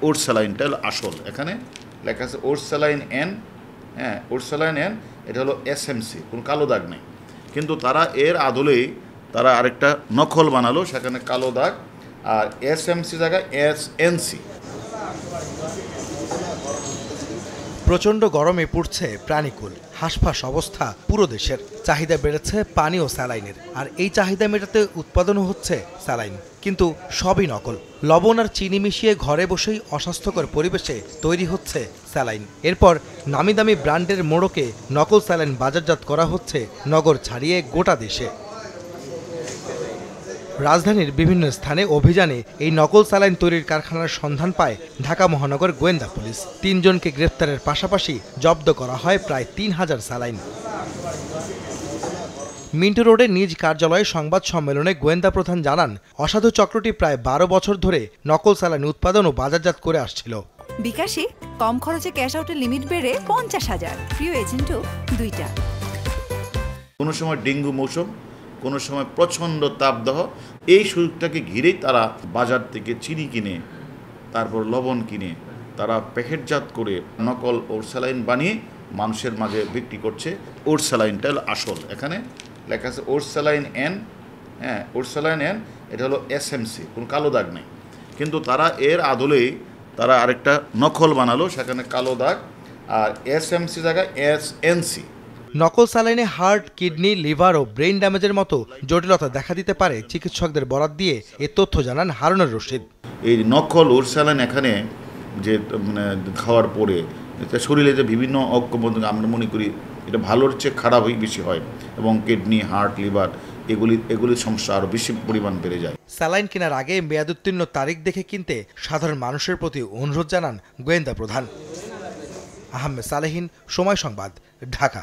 Oats স্যালাইনটা হলো আসল। এখানে লেখা আছে ওটস স্যালাইন এন, হ্যাঁ ওটস স্যালাইন এন, এটা হলো এসএমসি, কোনো কালো দাগ নেই। কিন্তু তারা এর আদলেই তারা আরেকটা নকল বানালো, সেখানে কালো দাগ, আর এসএমসি জায়গায় এসএনসি। প্রচণ্ড গরমে পুড়ছে প্রাণীকুল, হাঁসফাঁস অবস্থা পুরো দেশের। চাহিদা বেড়েছে পানি ও স্যালাইনের, আর এই চাহিদা মেটাতে উৎপাদনও হচ্ছে স্যালাইন, কিন্তু সবই নকল। লবণ আর চিনি মিশিয়ে ঘরে বসেই অস্বাস্থ্যকর পরিবেশে তৈরি হচ্ছে স্যালাইন। এরপর নামি দামি ব্র্যান্ডের মোড়কে নকল স্যালাইন বাজারজাত করা হচ্ছে নগর ছাড়িয়ে গোটা দেশে। রাজধানীর বিভিন্ন স্থানে অভিযানে এই নকল স্যালাইন তৈরির কারখানার সন্ধান পায় ঢাকা মহানগর গোয়েন্দা পুলিশ। ৩ জনকে গ্রেফতারের পাশাপাশি জব্দ করা হয় প্রায় ৩,০০০ স্যালাইন। মিন্টো রোডে নিজ কার্যালয়ে সংবাদ সম্মেলনে গোয়েন্দা প্রধান জানান, অসাধু চক্রটি প্রায় ১২ বছর ধরে নকল স্যালাইন উৎপাদন ও বাজারজাত করে আসছিল। বিকাশে কম খরচে ক্যাশ আউটের লিমিট বেড়ে ৫০,০০০, প্রিয় এজেন্টও ২টা। কোনো সময় ডেঙ্গু মৌসুম, কোনো সময় প্রচণ্ড তাপদাহ, এই সুযোগটাকে ঘিরেই তারা বাজার থেকে চিনি কিনে, তারপর লবণ কিনে তারা প্যাকেটজাত করে নকল ওটস স্যালাইন বানিয়ে মানুষের মাঝে বিক্রি করছে। ওটস স্যালাইনটা হলো আসল। এখানে লেখা আছে ওটস স্যালাইন এন, হ্যাঁ ওটস স্যালাইন এন, এটা হলো এসএমসি, কোনো কালো দাগ নেই। কিন্তু তারা এর আদলেই তারা আরেকটা নকল বানালো, সেখানে কালো দাগ, আর এসএমসি জায়গায় এসএনসি। নকল স্যালাইনে হার্ট, কিডনি, লিভার ও ব্রেইন ড্যামেজের মতো জটিলতা দেখা দিতে পারে চিকিৎসকদের বরাত দিয়ে এ তথ্য জানান হারুনুর রশিদ। এই নকল ওটস স্যালাইন এখানে যে মানে খাওয়ার পরে শরীরে যে বিভিন্ন অঙ্গ, আমরা মনে করি এটা ভালোর চেয়ে খারাপই বেশি হয়, এবং কিডনি, হার্ট, লিভার এগুলির সমস্যা আরও বেশি পরিমাণ বেড়ে যায়। স্যালাইন কেনার আগে মেয়াদোত্তীর্ণ তারিখ দেখে কিনতে সাধারণ মানুষের প্রতি অনুরোধ জানান গোয়েন্দা প্রধান। আহমেদ সালেহীন, সময় সংবাদ, ঢাকা।